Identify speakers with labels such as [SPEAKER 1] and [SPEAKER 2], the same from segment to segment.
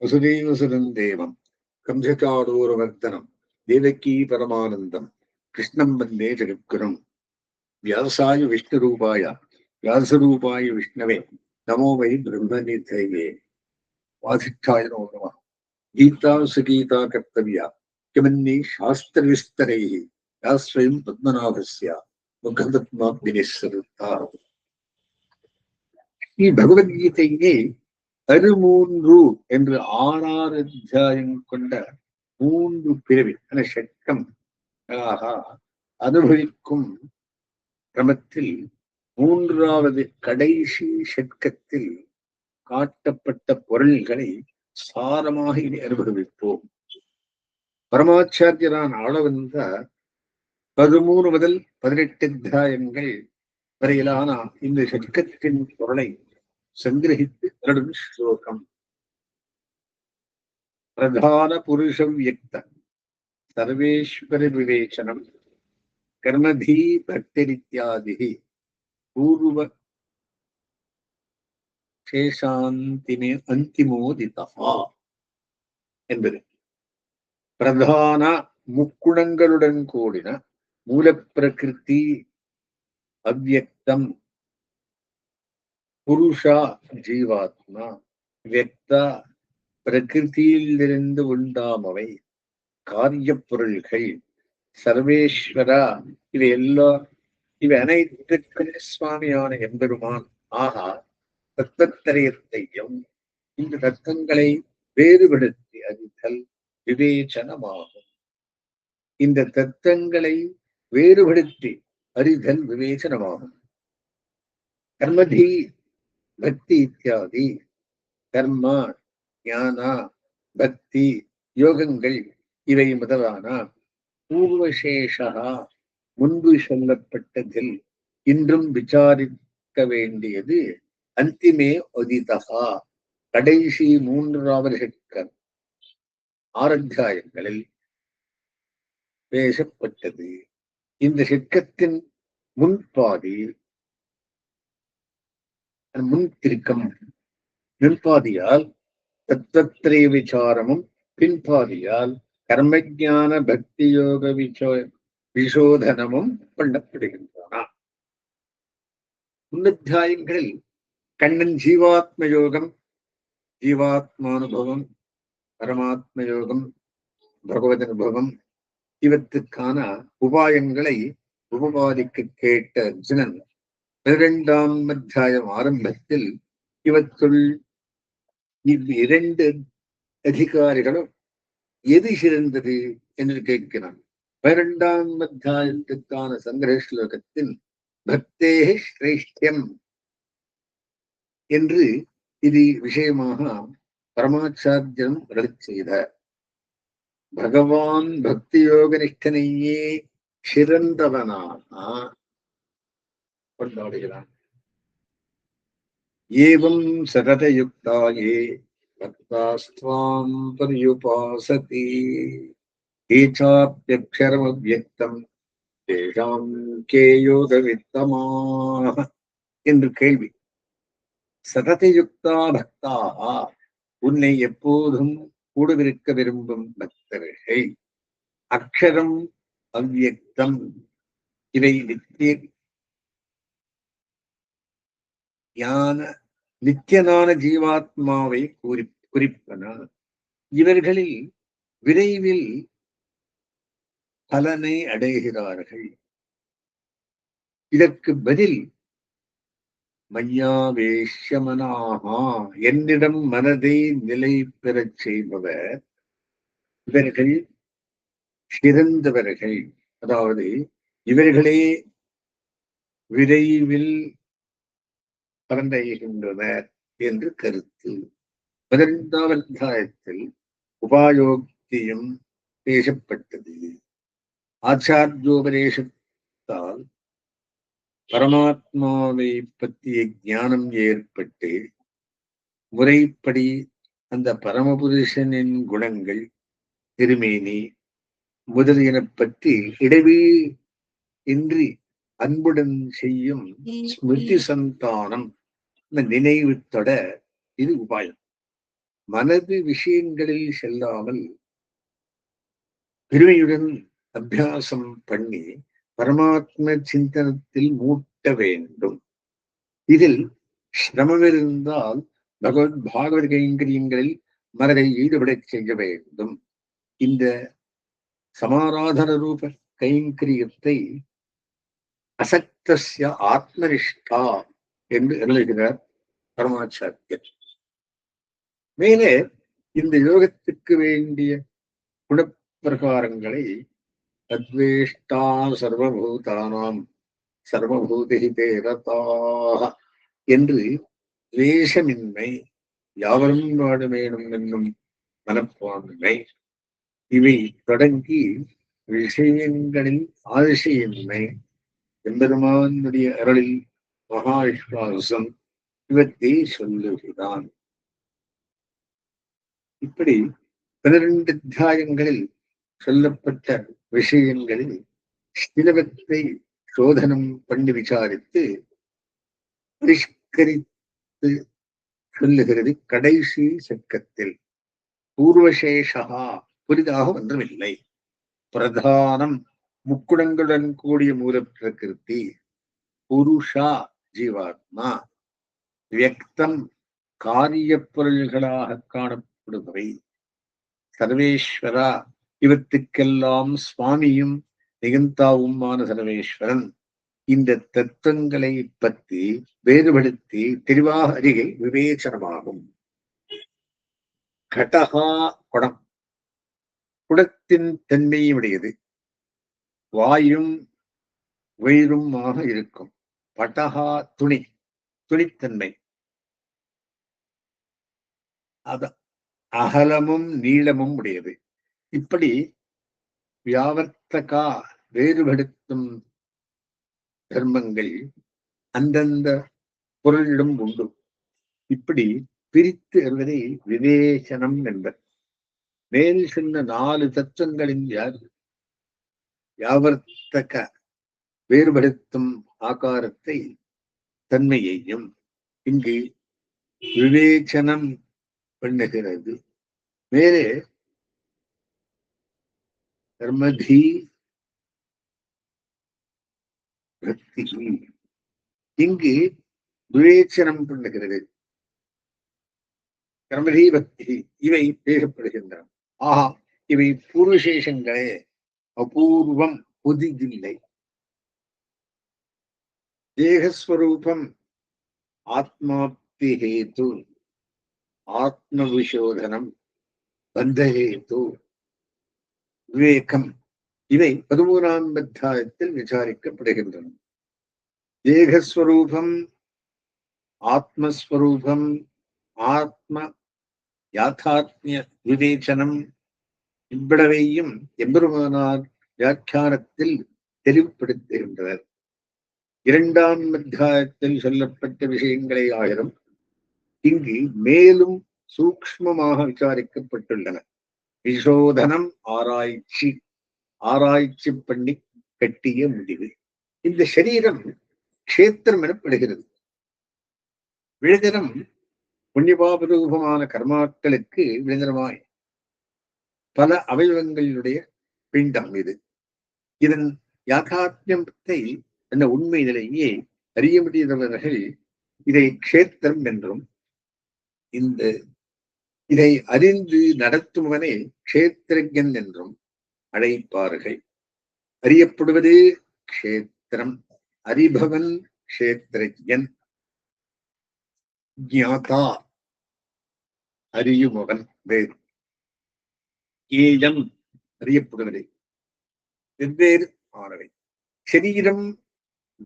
[SPEAKER 1] வசுதேவசுதம் தேவம் கம்சச்சாடூரவர்த்தனம் தேவகீ பரமானந்தம் கிருஷ்ணம் வந்தே ஜெகத்குரும் வியாசாய விஷ்ணுரூபாய வியாசரூபாய விஷ்ணவே நமோ வை பிரம்மநிதயே வாசிஷ்டாய நமோ நமः. கீதா சுகீதா கர்த்தவ்யா கிமன்னி சாஸ்திர விஸ்தரைः யா ஸ்வயம் பத்மநாபஸ்ய முகபத்மாபினிஸ்ஸருத்தா. பகவத்கீதையே 13 என்று 6 அத்தியாயம் கொண்ட 3 பிரிவு ஷட்கம் அனுபவிக்கும் கிரமத்தில் 3வது கடைசி ஷட்கத்தில் காட்டப்பட்ட பொருள்களை சாரமாக இனி அனுபவிப்போம். பரமாச்சாரியரான் ஆளவந்த 13 முதல் 18 அத்தியாயங்கள் வரையிலான இந்த ஷட்கத்தின் பொருளை சங்கிரகித்து வருடும் ஸ்லோகம். பிரதான புருஷ வியக்த சர்வேஸ்வர விவேச்சனம் கர்மதீ பக்திரித்யாதி பூர்வ சேஷாந்திமே அந்திமோதிதா என்பது பிரதான முக்குணங்களுடன் கூடின மூலப்பிரகிருதி அவ்யக்தம் புருஷா ஜீவாத்மா வியக்தா பிரகிருதியிலிருந்து உண்டாமவை காரிய பொருள்கள் சர்வேஸ்வரா இவை அனைத்துக்கும் சுவாமியான எம்பெருமான் ஆகா தத்தத்திரயத்தையும் இந்த தத்தங்களை வேறுபடுத்தி அறிதல் விவேச்சனமாகும். இந்த தத்தங்களை வேறுபடுத்தி அறிதல் விவேச்சனமாகும். கர்மதி பக்தி இத்தியாதி கர்மா ஞானா பக்தி யோகங்கள் இவை முதலான பூர்வசேஷா முன்பு சொல்லப்பட்டதில் இன்றும் விசாரிக்க வேண்டியது அந்திமே உதிதா கடைசி 3வது ஷட்கம் 6 அத்தியாயங்களில் பேசப்பட்டது. இந்த ஷட்கத்தின் முன்பாதி முன்திருக்கம் முன்பாதியால் தத்துவத்திரய விசாரமும் பின்பாதியால் கர்மஜான பக்தி யோக விசோதனமும் பண்ணப்படுகின்றன. முன்னத்தியாயங்களில் கண்ணன் ஜீவாத்ம யோகம் ஜீவாத்மானுபவம் பரமாத்ம யோகம் பகவத் அனுபவம் இவற்றுக்கான உபாயங்களை உபபாதிக்க கேட்ட அர்ஜுனன் 12ஆம் அத்தியாயம் ஆரம்பத்தில் இவற்றுள் இவ்விரண்டு அதிகாரிகளும் எது சிறந்தது என்று கேட்கிறான். 12ஆம் அத்தியாயத்துக்கான சங்கிரக ஸ்லோகத்தில் பக்தே ஸ்ரேஷ்டியம் என்று இது விஷயமாக பரமாச்சாரியன் அருளி செய்தார். பகவான் பக்தி யோக நிஷ்டனையே சிறந்தவனாக கொண்டாடுகிறான். ஏவம் சததயுக்தாயே பக்தாஸ்த்வாம் பர்யுபாசதி ஏசாப்யக்ஷரமவ்யக்தம் தேஷாம் கே யோகவித்தமாக என்று கேள்வி. சததயுக்தா பக்தாக உன்னை எப்போதும் கூடவிருக்க விரும்பும் பக்தர்கள், அக்ஷரம் அவ்யக்தம் இவை நித்தியனான ஜீவாத்மாவை குறிப்பன. இவர்களில் விரைவில் பலனை அடைகிறார்கள். இதற்கு பதில் மையாவேஷ்யமனாகா என்னிடம் மனதை நிலை பெறச் செய்பவர் இவர்கள் சிறந்தவர்கள், அதாவது இவர்களே விரைவில் பலனடைகின்றனர் என்று கருத்து. 12ஆம் அத்தியாயத்தில் உபாயோக்தியும் பேசப்பட்டது. ஆச்சாரியோபதேசத்தால் பரமாத்மாவை பற்றிய ஞானம் ஏற்பட்டு முறைப்படி அந்த பரமபுருஷனின் குணங்கள் திருமேனி முதலியன பற்றி இடைவெளி இன்றி அன்புடன் செய்யும் ஸ்மிருதி சந்தானம் நினைவு தொட இது உபாயம். மனது விஷயங்களில் செல்லாமல் பெருமையுடன் அபியாசம் பண்ணி பரமாத்ம சிந்தனத்தில் மூட்ட வேண்டும். இதில் சிரமம் இருந்தால் பாகவத கைங்கரியங்களில் மனதை ஈடுபடச் செய்ய வேண்டும். இந்த சமாராதன ரூப கைங்கரியத்தை அசக்தஸ்ய ஆத்மனிஷ்டா என்று எழுதுகிறார் பரமாச்சாரியர். மேலே இந்த யோகத்துக்கு வேண்டிய குணப்பிரகாரங்களை அத்வேஷ்டா சர்வபூதானாம் சர்வபூதிஹிதே ரதாஹ என்று துவேஷமின்மை, யாவரும் வாழ வேணும் என்னும் மனப்பான்மை, இவை தொடங்கி விஷயங்களில் ஆதிசயின்மை, எம்பெருமானுடைய அருளில் மகா விஸ்வாசம் இவற்றை சொல்லுகிறான். இப்படி 12 அத்தியாயங்களில் சொல்லப்பட்ட விஷயங்களில் சிலவற்றை சோதனம் பண்ணி விசாரித்து பரிஷ்கரித்து சொல்லுகிறது கடைசி சக்கத்தில். பூர்வசேஷா புரிதாக ஒன்றுமில்லை. பிரதானம் முக்குணங்களுடன் கூடிய மூல பிரகிருதி, புருஷா ஜீவாத்மா, வியக்தம் காரிய பொருள்களாக காணப்படுபவை, சர்வேஸ்வரா இவற்றுக்கெல்லாம் சுவாமியும் நிகந்தாவுமான சர்வேஸ்வரன். இந்த தத்துவங்களை பற்றி வேறுபடுத்தி தெளிவாக அறிகை விவேச்சனமாகும். கடகா குடம், குடத்தின் தன்மையுடையது, வாயும் வயிறுமாக இருக்கும். பட்டகா துணி, துணித்தன்மை, அது அகலமும் நீளமும் உடையது. இப்படி வியாவர்த்தகா வேறுபடுத்தும் தர்மங்கள் அந்தந்த பொருளிடம் உண்டு. இப்படி பிரித்து அறிவதை விவேச்சனம் என்பர். மேல் சொன்ன 4 தத்துவங்களின் யாவர்த்தக வேறுபடுத்தும் ஆகாரத்தை தன்மையையும் இங்கு விவேச்சனம் பண்ணுகிறது. மேலே கர்மதி பக்தி இங்கு விவேச்சனம் பண்ணுகிறது. கர்மதி பக்தி இவை பேசப்படுகின்றன. ஆஹா, இவை பூர்வசேஷங்களே, அபூர்வம், புதிதில்லை. தேகஸ்வரூபம் ஆத்மாப்தி ஹேது, ஆத்ம விஷோதனம் பந்தஹேது, விவேகம் இவை 13ஆம் அத்தியாயத்தில் விசாரிக்கப்படுகின்றன. தேகஸ்வரூபம், ஆத்மஸ்வரூபம், ஆத்ம யாத்தாத்மிய விவேச்சனம் இவ்வளவையும் எம்பெருமானார் வியாக்கியானத்தில் தெளிவுபடுத்துகின்றனர். 2ஆம் அத்தியாயத்தில் சொல்லப்பட்ட விஷயங்களை ஆயிரம் இங்கு மேலும் சூக்ஷ்மமாக விசாரிக்கப்பட்டுள்ளன. விசோதனம் ஆராய்ச்சி, ஆராய்ச்சி பண்ணி கட்டிய முடிவு. இந்த சரீரம் க்ஷேத்திரம் எனப்படுகிறது. விழுதினம் புண்ணியபாபரூபமான கர்மாக்களுக்கு விழுதினமாய் பல அவயவங்களுடைய பிண்டம் இது. இதன் யாதாத்மியத்தை என்ற உண்மை நிலையே அறிய முடியாதவர்கள் இதை க்ஷேத்திரம் என்றும், இதை அறிந்து நடத்துவனை க்ஷேத்திரஜன் என்றும் அழைப்பார்கள். அறியப்படுவது க்ஷேத்திரம், அறிபவன் க்ஷேத்திரஜன், ஞாதா அறியுமவன் வேறு. ஏயம் அறியப்படுவது வெவ்வேறு ஆனவை. சரீரம்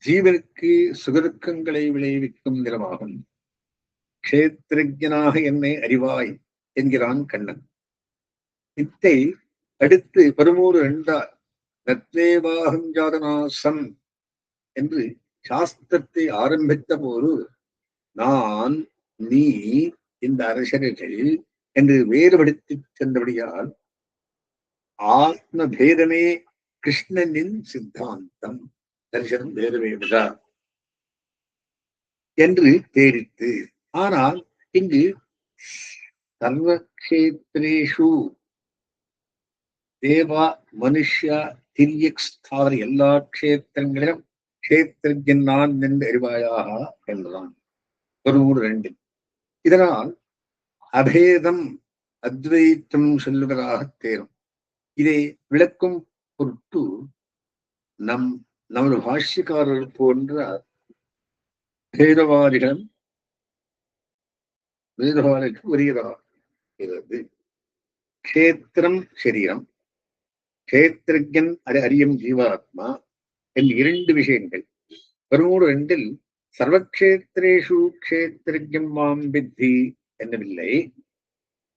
[SPEAKER 1] ஜீவனுக்கு சுகதுக்கங்களை விளைவிக்கும் நிலமாகும். க்ஷேத்திரஜனாக என்னை அறிவாய் என்கிறான் கண்ணன். இத்தை அடுத்து 13 நத்வேவாகம் ஜாதநாசம் என்று சாஸ்திரத்தை ஆரம்பித்த போது நான், நீ, இந்த அரசர்கள் என்று வேறுபடுத்தி சென்றபடியால் ஆத்ம பேதமே கிருஷ்ணனின் சித்தாந்தம், தரிசனம் வேறுவேடுதா என்று தேடித்து. ஆனால் இங்கு சர்வக்ஷேத்ரேஷு தேவா மனுஷ்யா திரியக் ஸ்தாவர எல்லா க்ஷேத்திரங்களிலும் க்ஷேத்திரஜன் நான் என்று அறிவாயாக என்றான். 102. இதனால் அபேதம் அத்வைத்தம் சொல்லுவதாக தேரும். இதை விளக்கும் பொருட்டு நமது பாஷ்யக்காரர்கள் போன்ற வேதவாதிகளுக்கு உரியதாவது. க்ஷேத்திரம் சரீரம், க்ஷேத்திரஜன் அறியும் ஜீவாத்மா என் 2 விஷயங்கள். 102 சர்வக்ஷேத்திரேஷு க்ஷேத்திரஜம் மாம் வித்தி என்னவில்லை.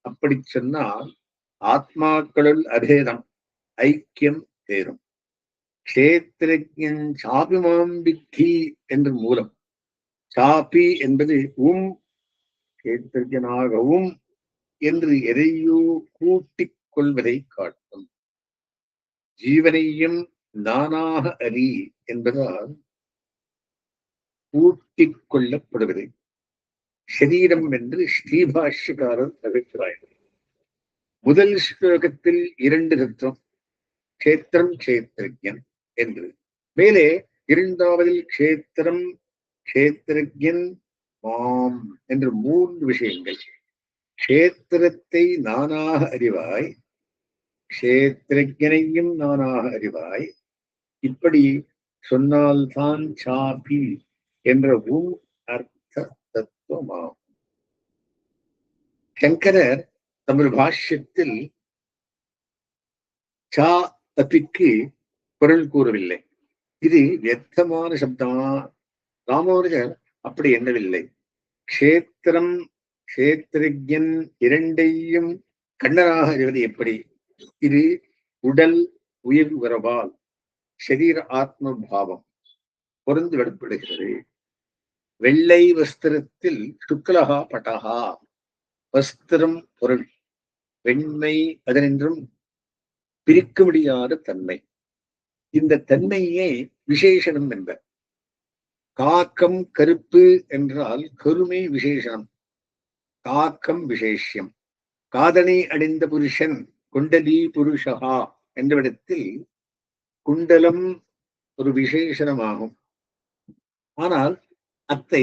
[SPEAKER 1] அப்படி சொன்னால் ஆத்மாக்களுள் அபேதம் ஐக்கியம் தேரும். க்ஷேத்திரஜன் சாபி மாம் வித்தி என்று மூலம். சாபி என்பது க்ஷேத்திரஜனாகவும் என்று எதையோ கூட்டிக் கொள்வதை காட்டும். ஜீவனையும் நானாக அறி என்பதால் கூட்டிக் கொள்ளப்படுவது சரீரம் என்று ஸ்ரீபாஷ்யக்காரர் அபிப்பிராயம். முதல் ஸ்லோகத்தில் 2 தத்துவம், க்ஷேத்திரம் க்ஷேத்திரஜன் என்று. மேலே 2வதில் க்ஷேத்திரம் க்ஷேத்திரஜன் மாம் என்று 3 விஷயங்கள். க்ஷேத்திரத்தை நானாக அறிவாய், க்ஷேத்திரஜனையும் நானாக அறிவாய். இப்படி சொன்னால்தான் சாபி என்ற அர்த்த தத்துவமாகும். சங்கரர் தமது பாஷ்யத்தில் சா அபிக்கு குரல் கூறவில்லை. இது வியர்த்தமான சப்தமா? ராமானுஜர் அப்படி எண்ணவில்லை. க்ஷேத்திரம் க்ஷேத்திரஜன் 2ஐயும் கண்ணராக அறிவது எப்படி? இது உடல் உயிர் உறவால் சரீர ஆத்ம பாவம் பொருந்து வெளிப்படுகிறது. வெள்ளை வஸ்திரத்தில் சுக்லகா பட்டகா, வஸ்திரம் பொருள், வெண்மை அதனின்றும் பிரிக்க முடியாத தன்மை. இந்த தன்மையே விசேஷனம் என்பர். காக்கம் கருப்பு என்றால் கருமை விசேஷனம், காக்கம் விசேஷம். காதனை அடைந்த புருஷன் குண்டலி புருஷகா என்றவிடத்தில் குண்டலம் ஒரு விசேஷனமாகும். ஆனால் அத்தை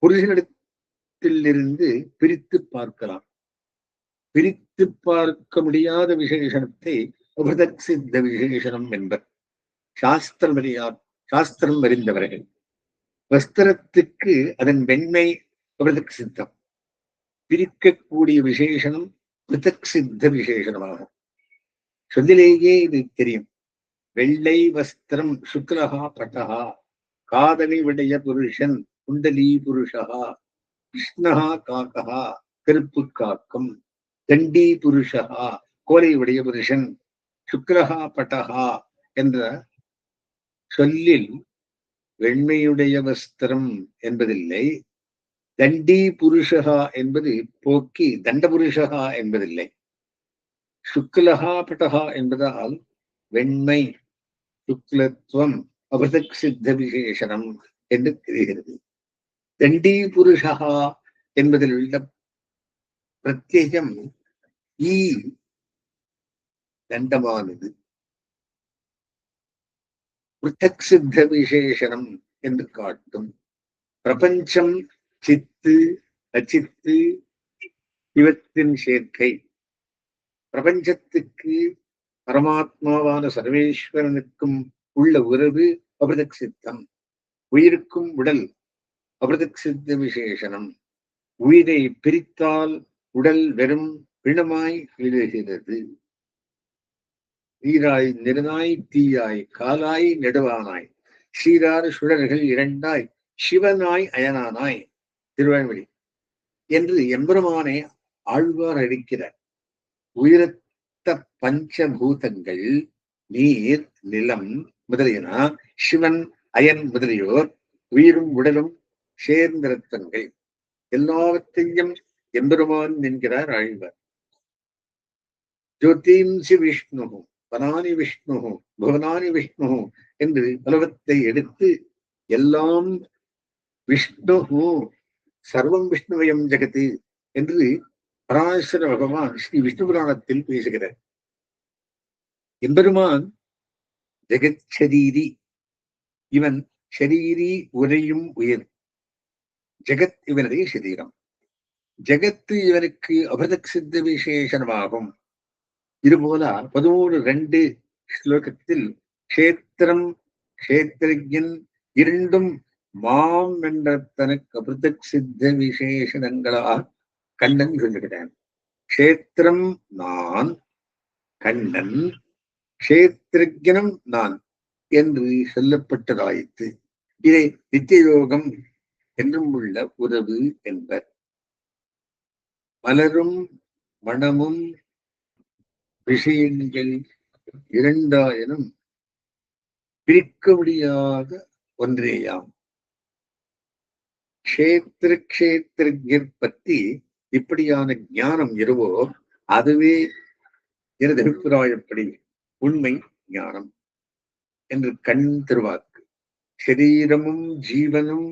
[SPEAKER 1] புருஷனிடத்திலிருந்து பிரித்து பார்க்கலாம். பிரித்து பார்க்க முடியாத விசேஷனத்தை உபதக் சித்த விசேஷனம் என்பர் சாஸ்திரம் அறிந்தவர்கள். வஸ்திரத்துக்கு அதன் வெண்மை உபதக் சித்தம், பிரிக்கக்கூடிய விசேஷனம் பிருத்தக் சித்த விசேஷனமாகும். சொல்லிலேயே இது தெரியும். வெள்ளை வஸ்திரம் சுக்லகா பட்டகா, காதலை உடைய புருஷன் குண்டலி புருஷகா, கிருஷ்ணகா காக்கா கருப்பு காக்கம், தண்டி புருஷகா கோலை உடைய புருஷன், சுக்லகா பட்டகா என்ற சொல்லில் வெண்மையுடைய வஸ்திரம் என்பதில்லை. தண்டி புருஷகா என்பது போக்கி தண்ட புருஷகா என்பதில்லை. சுக்லகா பட்டகா என்பதால் வெண்மை சுக்லத்துவம் அபதக் சித்த விசேஷனம் என்று தெரிகிறது. தண்டி புருஷகா என்பதில் உள்ள பிரத்யேகம் ஈ தண்டமானது, பிருத்தக் சித்த விசேஷனம் என்று காட்டும். பிரபஞ்சம் சித்து அச்சித்து இவத்தின் சேர்க்கை. பிரபஞ்சத்துக்கு பரமாத்மாவான சர்வேஸ்வரனுக்கும் உள்ள உறவு அபிருதக் சித்தம். உயிருக்கும் உடல் அபிருதக் சித்த விசேஷனம். உயிரை பிரித்தால் உடல் வெறும் பிணமாய் விழுகிறது. நீராய் நெடுநாய் தீயாய் காலாய் நெடுவானாய் சீராறு சுழல்கள் 2ஆய் சிவனாய் அயனானாய் திருவாய்மொழி என்று எம்பெருமானை ஆழ்வார் அளிக்கிறார். உயிரத்த பஞ்சபூதங்கள் நீர் நிலம் முதலியன சிவன் அயன் முதலியோர் உயிரும் உடலும் சேர்ந்த ரத்தங்கள் எல்லாவற்றையும் எம்பெருமான் என்கிறார் ஆழ்வார். ஜோதிம்சி விஷ்ணு பனானி விஷ்ணு புவனானி விஷ்ணு என்று பலவத்தை எடுத்து எல்லாம் விஷ்ணு சர்வம் விஷ்ணுவயம் ஜெகத்து என்று பராசர பகவான் ஸ்ரீ விஷ்ணு புராணத்தில் பேசுகிறார். எம்பெருமான் ஜெகச்சரீரி, இவன் ஷரீரி உரையும் உயிர். ஜெகத் இவனுடைய சரீரம், ஜெகத்து இவனுக்கு அபதக் சித்த விசேஷனமாகும். இதுபோல 13:2 ஸ்லோகத்தில் கஷேத்திரம் கஷேத்திரஜன் இரண்டும் மாம் என்ற தனக்கு அபதக் சித்த விசேஷணங்களாக கண்ணன் சொல்லுகிறான். கஷேத்திரம் நான், கண்ணன், கஷேத்திரஜனம் நான் என்று சொல்லப்பட்டதாயிற்று. இதை நித்தியயோகம் என்றும் உள்ள உறவு என்பர். மலரும் மனமும் விஷயங்கள் இரண்டாயினும் பிரிக்க முடியாத ஒன்றேயாம். கஷேத்திர கஷேத்திரஜர் பற்றி இப்படியான ஞானம் எதுவோ அதுவே எனது அபிப்பிராயப்படி உண்மை ஞானம் என்று கண் திருவாக்கு. சரீரமும் ஜீவனும்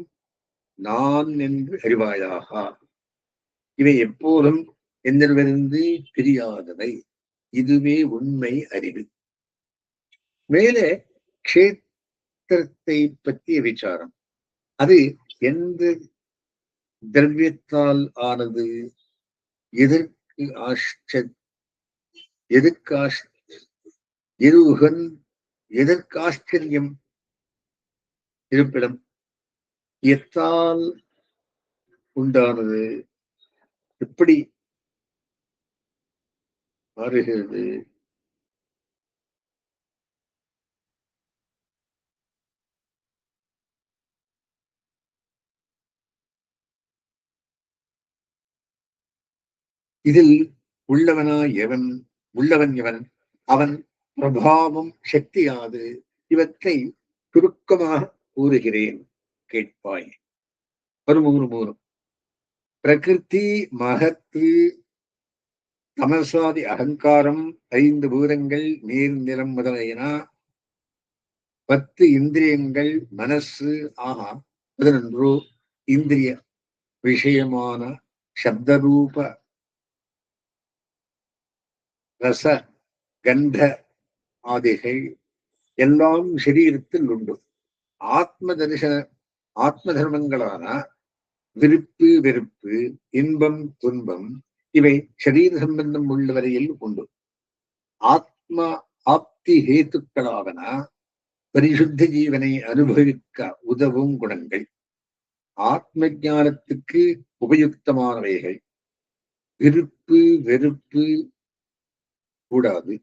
[SPEAKER 1] நான் என்று அறிவாயாக. இவை எப்போதும் என்னிடமிருந்து பிரியாதவை. இதுவே உண்மை அறிவு. மேலே க்ஷேத்திரத்தை பற்றிய விசாரம். அது எந்த திரவியத்தால் ஆனது? எதற்கு எதற்காச்சரியம்? இருப்பிடம் எத்தால் உண்டானது? எப்படி மாறுகிறது? இதில் உள்ளவன் எவன், அவன் பிரபாவம் சக்தியாது. இவற்றை சுருக்கமாக கூறுகிறேன், கேட்பாய். 13 பிரகிருதி மகத்து தமசாதி அகங்காரம் 5 பூதங்கள் நீர் நிலம் முதலையன 10 இந்திரியங்கள் மனசு. ஆகா 11 இந்திரிய விஷயமான சப்தரூப ரச கந்த ஆதிகள் எல்லாம் சரீரத்தில் உண்டு. ஆத்ம தர்மங்களான விருப்பு வெறுப்பு, இன்பம் துன்பம் இவை சரீர சம்பந்தம் உள்ள வரையில் உண்டு. ஆப்தி ஹேத்துக்களாவன பரிசுத்த ஜீவனை அனுபவிக்க உதவும் குணங்கள், ஆத்ம ஞானத்துக்கு உபயுக்தமானவைகள். விருப்பு வெறுப்பு கூடாது.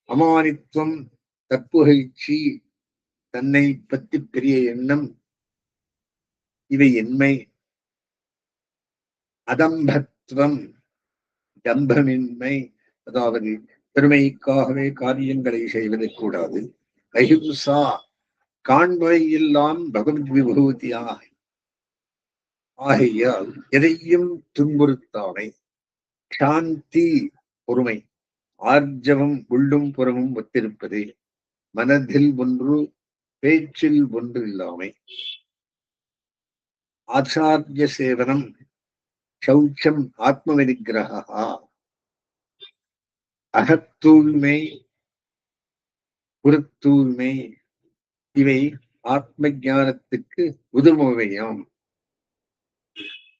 [SPEAKER 1] அமானித்துவம், தற்புகழ்ச்சி, தன்னை பற்றி பெரிய எண்ணம் இவை என்மை. அதம்பத்துவம், தம்பமின்மை, அதாவது பெருமைக்காகவே காரியங்களை செய்வது கூடாது. அஹிம்சா, காண்பவை எல்லாம் பகவத் விபூதியாக ஆகையால் எதையும் துன்புறுத்தாமை. சாந்தி, பொறுமை, ஆர்ஜவம், உள்ளும் புறமும் ஒத்திருப்பது, மனதில் ஒன்று பேச்சில் ஒன்று இல்லாமை. ஆச்சாரிய சேவனம், சௌச்சம், ஆத்ம விநிகிரகா, அகத்தூய்மை, புறத்தூய்மை இவை ஆத்ம ஞானத்துக்கு உதவுமையாம்.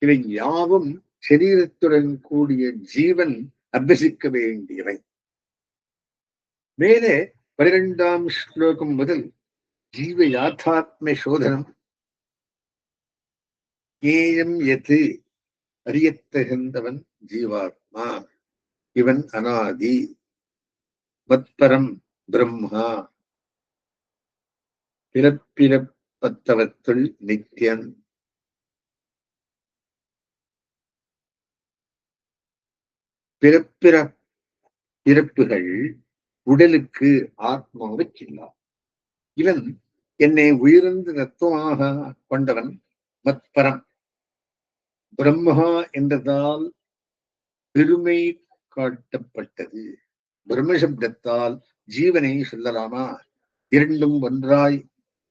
[SPEAKER 1] இவை யாவும் சரீரத்துடன் கூடிய ஜீவன் அபியசிக்க வேண்டியவை. மேலே 12ஆம் ஸ்லோகம் முதல் ஜீவ யாத்தாத்ம சோதனம். ஏயம் எது, அறியத்தகுந்தவன் ஜீவாத்மா, இவன் அனாதி, மத்பரம் பிரம்மா, பிறப்பிறப்பத்தவத்துள் நித்தியன். பிறப்புகள் உடலுக்கு ஆத்மாவுக்கில்லா. இவன் என்னை உயர்ந்த தத்துவமாக கொண்டவன். மத்பரம், பிரம்மா என்றதால் பெருமை காட்டப்பட்டது. பிரம்மசப்தத்தால் ஜீவனை சொல்லலாமா? இரண்டும் ஒன்றாய்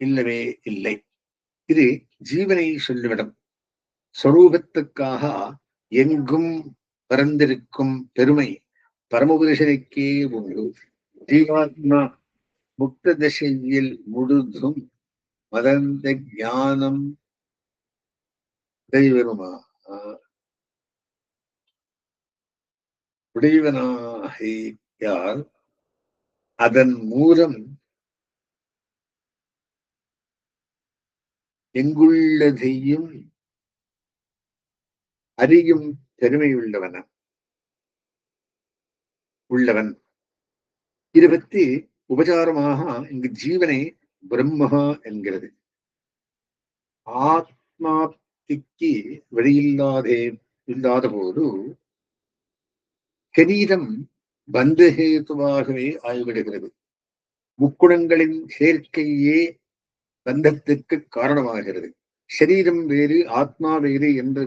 [SPEAKER 1] இல்லவே இல்லை. இது ஜீவனை சொல்லிவிடும். ஸ்வரூபத்துக்காக எங்கும் பரந்திருக்கும் பெருமை பரமபுருஷனுக்கே உண்டு. ஜீவாத்மா முக்த திசையில் முழுதும் மதந்த ஞானம் உடையவனுமா உடையவனாகியால் அதன் மூலம் எங்குள்ளதையும் அறியும் பெருமை உள்ளவன். இதை பற்றி உபச்சாரமாக இங்கு ஜீவனை பிரம்மஹா என்கிறது. ஆத்மாப்திக்கு இல்லாத போது சரீரம் பந்தஹேதுவாகவே ஆகிவிடுகிறது. முக்குணங்களின் சேர்க்கையே பந்தத்துக்கு காரணமாகிறது. சரீரம் வேறு ஆத்மா வேறு என்ற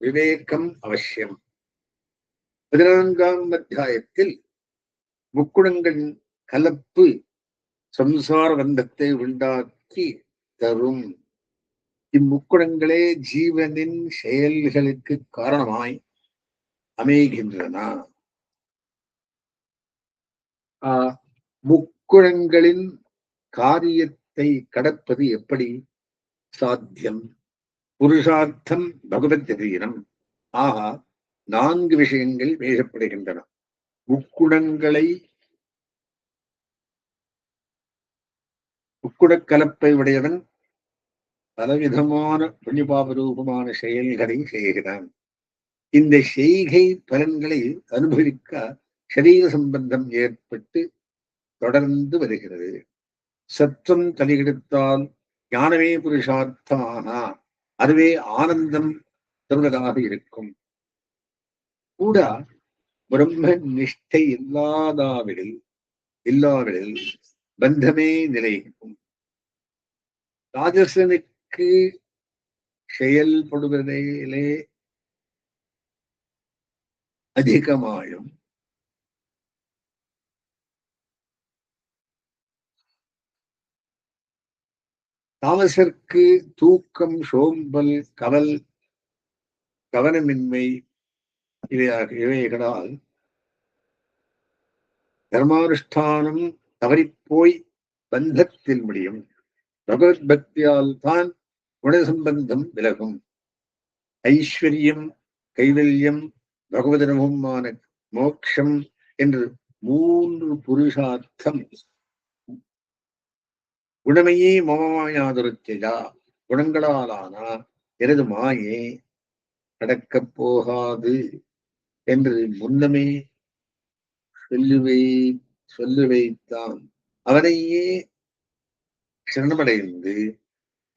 [SPEAKER 1] விவேகம் அவசியம். 14ஆம் அத்தியாயத்தில் முக்குணங்களின் கலப்பு சம்சார பந்தத்தை உண்டாக்கி தரும். இம்முக்குணங்களே ஜீவனின் செயல்களுக்கு காரணமாய் அமைகின்றன. முக்குணங்களின் காரியத்தை கடப்பது எப்படி சாத்தியம்? புருஷார்த்தம் பகவத் சரீரம். ஆகா 4 விஷயங்கள் பேசப்படுகின்றன. முக்குணக் கலப்பை உடையவன் பலவிதமான புண்ணியபாப ரூபமான செயல்களை செய்கிறான். இந்த செய்கை பலன்களை அனுபவிக்க சரீர சம்பந்தம் ஏற்பட்டு தொடர்ந்து வருகிறது. சத்துவம் தலையெடுத்தால் ஞானமே புருஷார்த்தமான அதுவே ஆனந்தம் தருவதாக இருக்கும். கூட பிரம்ம நிஷ்டை இல்லாவிடில் பந்தமே நிலைக்கும். ராஜசனுக்கு செயல்படுவதிலே அதிகமாயும் தாமசருக்கு தூக்கம், சோம்பல், கவனமின்மை இவைகளால் தர்மானுஷ்டானம் தவறிப்போய் பந்தத்தில் முடியும். பகவத் பக்தியால் தான் குணசம்பந்தம் விலகும். ஐஸ்வர்யம், கைவல்யம், பகவதனுமான மோட்சம் என்று 3 புருஷார்த்தம் குணமையே மமமாயாதுருச்சையா குணங்களாலான எனது மாயே கடக்கப் போகாது என்று முன்னமே சொல்லுவைத்தான். அவனையே சரணமடைந்து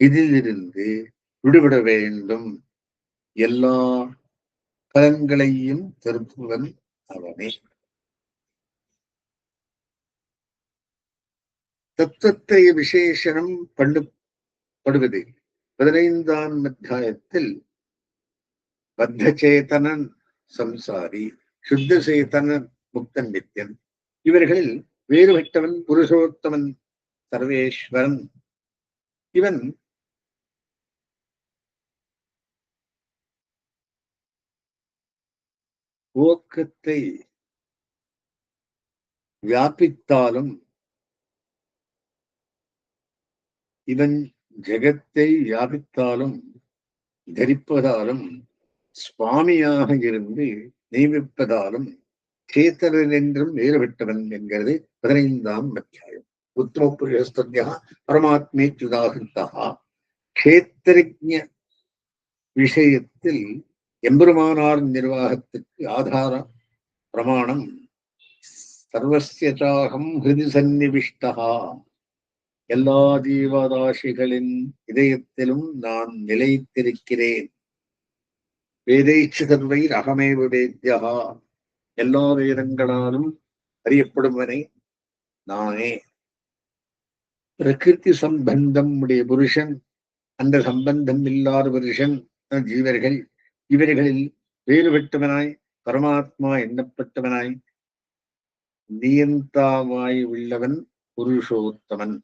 [SPEAKER 1] இதிலிருந்து விடுபட வேண்டும். எல்லா பலன்களையும் திருப்புவன் அவனே. தத்துவத்தை விசேஷனம் படுவது 15ஆம் அத்தியாயத்தில் பத்தச்சேதனன் சம்சாரி, சுத்த சேதனன் முக்தன் நித்யன். இவர்களில் வேறுபட்டவன் புருஷோத்தமன் சர்வேஸ்வரன். இவன் ஓக்கத்தை வியாபித்தாலும் இவன் ஜெகத்தை வியாபித்தாலும் தரிப்பதாலும் சுவாமியாக இருந்து நியமிப்பதாலும் சேத்தனன் என்றும் வேறுபட்டவன் என்கிறது 15ஆம் அத்தியாயம். உத்தம புருஷஸ்தத்யா பரமாத்மேத்யுதாகிருத்தா. க்ஷேத்திரஜ்ஞ விஷயத்தில் எம்பெருமானார் நிர்வாகத்துக்கு ஆதார பிரமாணம் சர்வஸ்யசாகம் ஹிருதி சந்நிவிஷ்டா. எல்லா ஜீவராசிகளின் இதயத்திலும் நான் நிலைத்திருக்கிறேன். வேதைச்சு சர்வைர் அகமேவ வேத்யா. எல்லா வேதங்களாலும் அறியப்படுவனே நானே. பிரகிருதி சம்பந்தம் உடைய புருஷன், அந்த சம்பந்தம் இல்லாத புருஷன் ஜீவர்கள். இவர்களில் வேறுபட்டவனாய் பரமாத்மா எண்ணப்பட்டவனாய் நியந்தாவாய் உள்ளவன் புருஷோத்தமன்.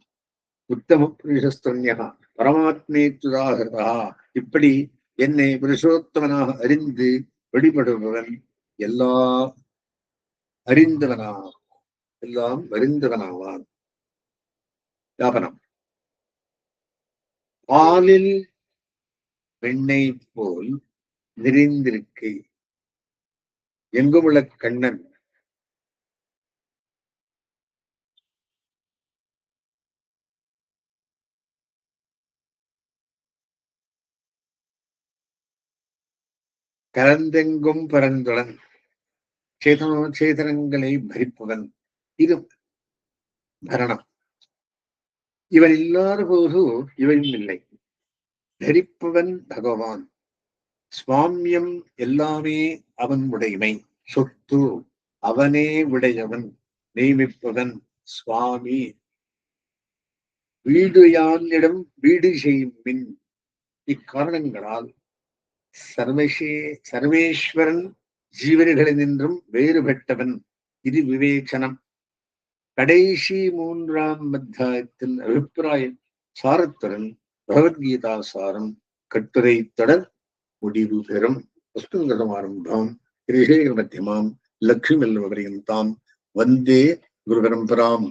[SPEAKER 1] உத்தம புருஷஸ்தன்யா பரமாத்மேத்யுதாகிருதா. இப்படி என்னை புருஷோத்தமனாக அறிந்து வழிபடுபவன் எல்லாம் அறிந்தவனாவான். வியாபனம். பாலில் பெண்ணை போல் நிறைந்திருக்கை எங்குமுள்ள கண்ணன் கலந்தெங்கும் பரந்துடன் சேதனங்களை பறிப்பவன். இது பரணம். இவன் இல்லாத போது இவனும் இல்லை. தரிப்பவன் பகவான். சுவாமியம் எல்லாமே அவன் உடைமை. சொத்து அவனே உடையவன். நியமிப்பவன் சுவாமி. வீடு யானிடம் வீடு செய்யும் பின். இக்காரணங்களால் சர்வேஸ்வரன் ஜீவன்களினின்றும் வேறுபட்டவன். இது விவேச்சனம். கடைசி 3ஆம் அத்தியாயத்தின் அபிப்பிராய சாரத்துடன் பகவத்கீதா சாரம் கட்டுரை தொடர் முடிவு பெறும். வஸ்துங்கதமாரம்பம் கிருஷேகர மத்தியமாம் லக்ஷ்மி பரியந்தாம் வந்தே குரு பரம்பராம்.